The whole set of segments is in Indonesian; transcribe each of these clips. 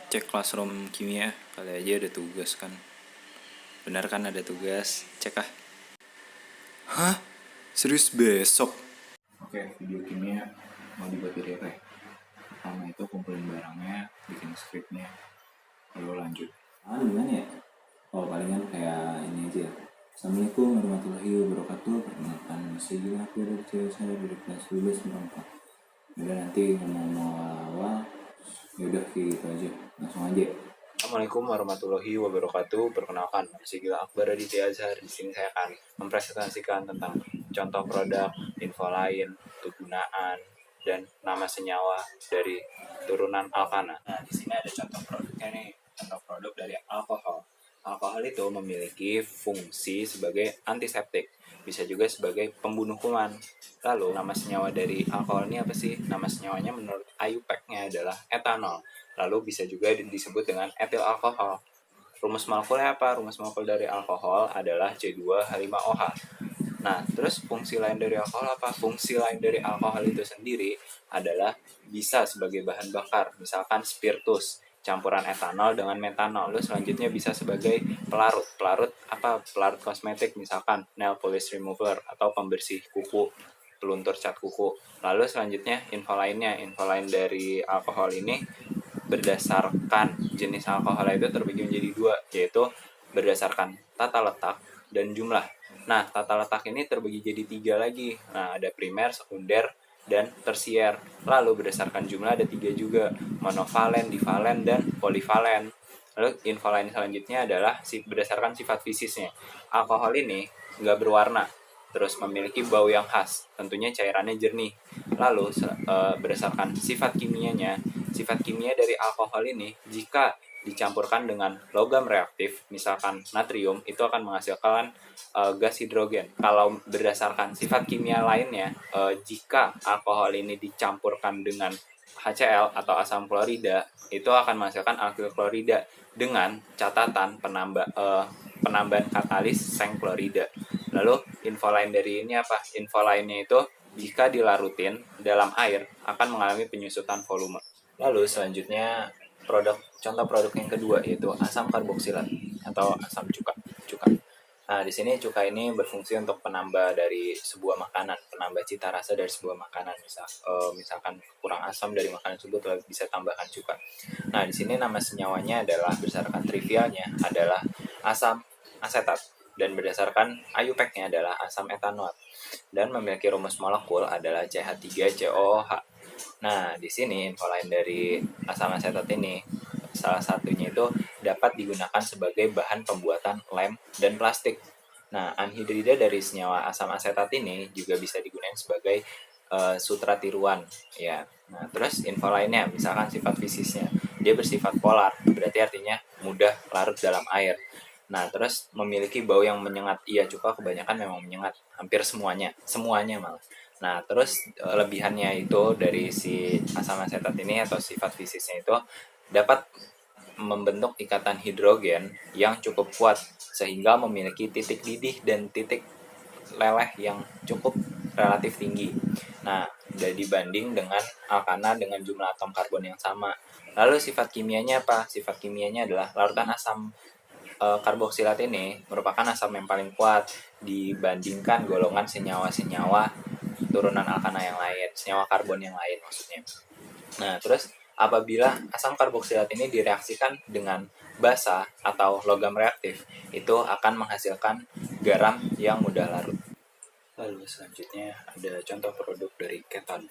Cek classroom kimia, kali aja ada tugas kan. Benar kan ada tugas, cek ah. Hah? Serius besok? Oke, video kimia mau dibuat dari apa ya? Pertama itu kumpulin barangnya, bikin skripnya, lalu lanjut. Gimana ya? Oh palingan kayak ini aja. Assalamualaikum warahmatullahi wabarakatuh. Perkenalkan, saya aku dari saya dari kelas 12 Udah nanti ngomong awal, yaudah gitu aja, langsung aja. Assalamualaikum warahmatullahi wabarakatuh. Perkenalkan, nama saya Gila Akbar Aditya Azhar. Di sini saya akan mempresentasikan tentang contoh produk, info lain, kegunaan, dan nama senyawa dari turunan alkana. Nah, di sini ada contoh produknya nih. Contoh produk dari alkohol. Alkohol itu memiliki fungsi sebagai antiseptik, bisa juga sebagai pembunuh kuman. Lalu, nama senyawa dari alkohol ini apa sih? Nama senyawanya menurut IUPAC-nya adalah etanol. Lalu bisa juga disebut dengan etil alkohol. Rumus molekulnya apa? Rumus molekul dari alkohol adalah C2H5OH. Nah, terus fungsi lain dari alkohol apa? Fungsi lain dari alkohol itu sendiri adalah bisa sebagai bahan bakar, misalkan spiritus, campuran etanol dengan metanol. Lalu selanjutnya bisa sebagai pelarut. Pelarut apa? Pelarut kosmetik, misalkan nail polish remover atau pembersih kuku, peluntur cat kuku. Lalu selanjutnya info lain dari alkohol ini berdasarkan jenis alkohol itu terbagi menjadi dua, yaitu berdasarkan tata letak dan jumlah. Nah, tata letak ini terbagi jadi tiga lagi. Nah, ada primer, sekunder, dan tersier. Lalu berdasarkan jumlah ada tiga juga, monovalen, divalen, dan polivalen. Lalu info lain selanjutnya adalah berdasarkan sifat fisiknya. Alkohol ini nggak berwarna, terus memiliki bau yang khas, tentunya cairannya jernih. Lalu berdasarkan sifat kimianya dari alkohol ini, jika dicampurkan dengan logam reaktif, misalkan natrium, itu akan menghasilkan gas hidrogen. Kalau berdasarkan sifat kimia lainnya, jika alkohol ini dicampurkan dengan HCl atau asam klorida, itu akan menghasilkan alkyl klorida dengan catatan penambahan katalis seng klorida. Lalu info lain dari ini apa? Info lainnya itu jika dilarutin dalam air akan mengalami penyusutan volume. Lalu selanjutnya contoh produk yang kedua yaitu asam karboksilat atau asam cuka. Nah, di sini cuka ini berfungsi untuk penambah dari sebuah makanan, penambah cita rasa dari sebuah makanan. Misalkan kurang asam dari makanan tersebut, bisa tambahkan cuka. Nah, di sini nama senyawanya adalah berdasarkan trivialnya adalah asam asetat dan berdasarkan IUPAC-nya adalah asam etanol dan memiliki rumus molekul adalah CH3COOH. Nah, di sini info lain dari asam asetat ini, salah satunya itu dapat digunakan sebagai bahan pembuatan lem dan plastik. Nah, anhidrida dari senyawa asam asetat ini juga bisa digunakan sebagai sutra tiruan, ya. Nah, terus info lainnya, misalkan sifat fisiknya, dia bersifat polar, berarti artinya mudah larut dalam air. Nah, terus memiliki bau yang menyengat. Iya, cuka kebanyakan memang menyengat, hampir semuanya malah. Nah, terus lebihannya itu dari si asam asetat ini atau sifat fisiknya itu dapat membentuk ikatan hidrogen yang cukup kuat sehingga memiliki titik didih dan titik leleh yang cukup relatif tinggi. Nah, dibanding dengan alkana dengan jumlah atom karbon yang sama. Lalu sifat kimianya apa? Sifat kimianya adalah larutan asam karboksilat ini merupakan asam yang paling kuat dibandingkan golongan senyawa-senyawa turunan alkana yang lain, senyawa karbon yang lain maksudnya. Nah, terus apabila asam karboksilat ini direaksikan dengan basa atau logam reaktif, itu akan menghasilkan garam yang mudah larut. Lalu selanjutnya ada contoh produk dari keton.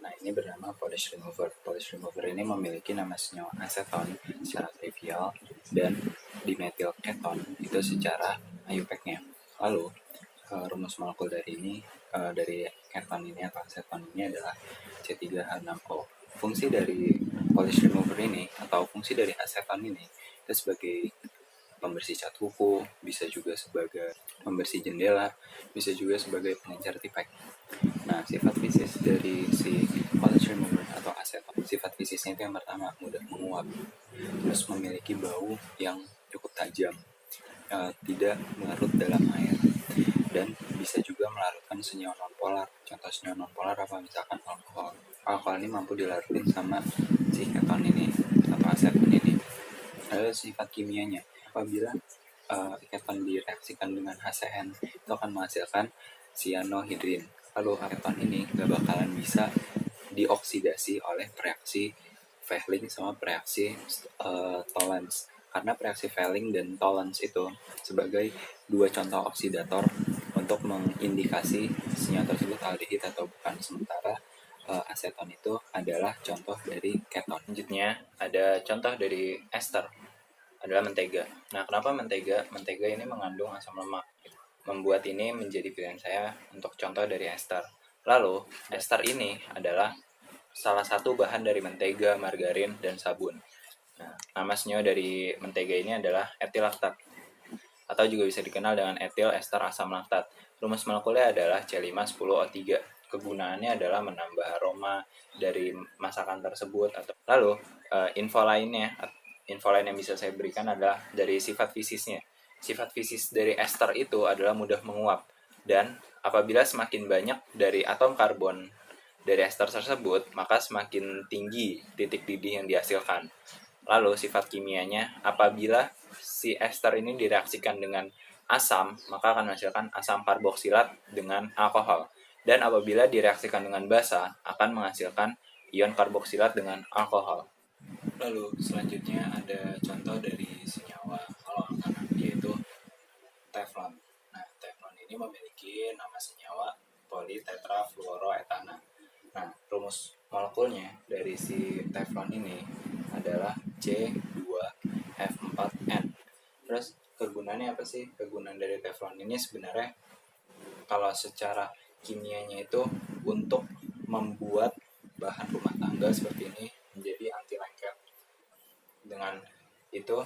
Nah, ini bernama polish remover. Polish remover ini memiliki nama senyawa aseton secara trivial dan dimetil keton itu secara IUPAC-nya. Lalu rumus molekul dari keton ini atau aseton ini adalah C3H6O. Fungsi dari polish remover ini atau fungsi dari aseton ini itu sebagai pembersih cat kuku, bisa juga sebagai pembersih jendela, bisa juga sebagai pengencer tipak. Nah, sifat fisik dari si polish remover atau aseton, sifat fisiknya itu yang pertama mudah menguap, terus memiliki bau yang cukup tajam, tidak larut dalam air, dan bisa juga melarutkan senyawa nonpolar. Contoh senyawa nonpolar apa? Misalkan alkohol. alkohol ini mampu dilarutkan sama si keton ini atau aseton ini. Lalu sifat kimianya, apabila keton direaksikan dengan HCN itu akan menghasilkan cyanohydrin. Lalu keton ini gak bakalan bisa dioksidasi oleh reaksi Fehling sama reaksi Tollens. Karena reaksi Fehling dan Tollens itu sebagai dua contoh oksidator untuk mengindikasi senyawa tersebut aldehid atau bukan. Sementara aseton itu adalah contoh dari keton. Selanjutnya ada contoh dari ester, adalah mentega. Nah, kenapa mentega? Mentega ini mengandung asam lemak. Membuat ini menjadi pilihan saya untuk contoh dari ester. Lalu, ester ini adalah salah satu bahan dari mentega, margarin, dan sabun. Nah, nama senyawa dari mentega ini adalah etil laktat, atau juga bisa dikenal dengan etil ester asam laktat. Rumus molekulnya adalah C510O3. Kegunaannya adalah menambah aroma dari masakan tersebut. Lalu, info lain yang bisa saya berikan adalah dari sifat fisisnya. Sifat fisis dari ester itu adalah mudah menguap. Dan apabila semakin banyak dari atom karbon dari ester tersebut, maka semakin tinggi titik didih yang dihasilkan. Lalu sifat kimianya, apabila si ester ini direaksikan dengan asam, maka akan menghasilkan asam karboksilat dengan alkohol. Dan apabila direaksikan dengan basa, akan menghasilkan ion karboksilat dengan alkohol. Lalu selanjutnya ada contoh dari senyawa haloalkana, yaitu teflon. Nah, teflon ini memiliki nama senyawa politetrafluoroetana. Nah, rumus molekulnya dari si teflon ini adalah C2F4N. Terus kegunaannya apa sih? Kegunaan dari teflon ini sebenarnya kalau secara kimianya itu untuk membuat bahan rumah tangga seperti ini menjadi anti lengket. Dengan itu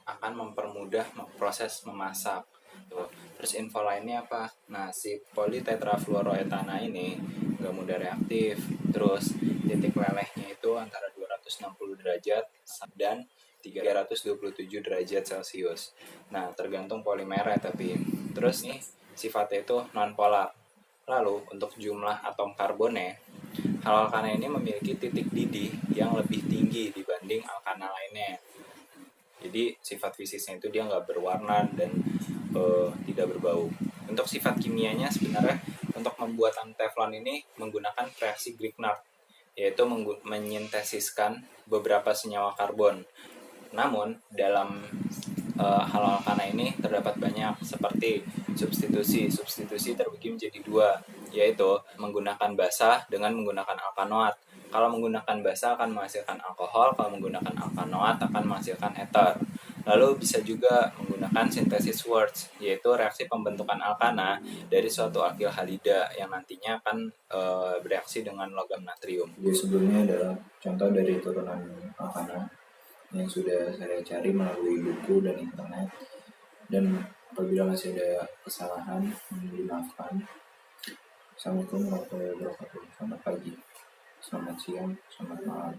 akan mempermudah proses memasak. Tuh. Terus info lainnya apa? Nah, si politetrafluoroetana ini nggak mudah reaktif. Terus titik lelehnya itu antara 260 derajat dan 327 derajat Celcius. Nah, tergantung polimernya tapi. Terus nih sifatnya itu non-polar. Lalu untuk jumlah atom karbonnya, haloalkana ini memiliki titik didih yang lebih tinggi dibanding alkana lainnya. Jadi sifat fisisnya itu dia nggak berwarna dan tidak berbau. Untuk sifat kimianya sebenarnya untuk pembuatan teflon ini menggunakan reaksi Grignard, yaitu menyintesiskan beberapa senyawa karbon. Namun dalam haloalkana ini terdapat banyak seperti substitusi. Substitusi terbagi menjadi dua, yaitu menggunakan basa dengan menggunakan alkanoat. Kalau menggunakan basa akan menghasilkan alkohol, kalau menggunakan alkanoat akan menghasilkan eter. Lalu bisa juga menggunakan sintesis Schwartz, yaitu reaksi pembentukan alkana dari suatu alkil halida yang nantinya akan bereaksi dengan logam natrium. Jadi sebelumnya adalah contoh dari turunan alkana yang sudah saya cari melalui buku dan internet. Dan apabila masih ada kesalahan, mohon dimaafkan. Assalamualaikum warahmatullahi wabarakatuh. Selamat pagi, selamat siang, selamat malam.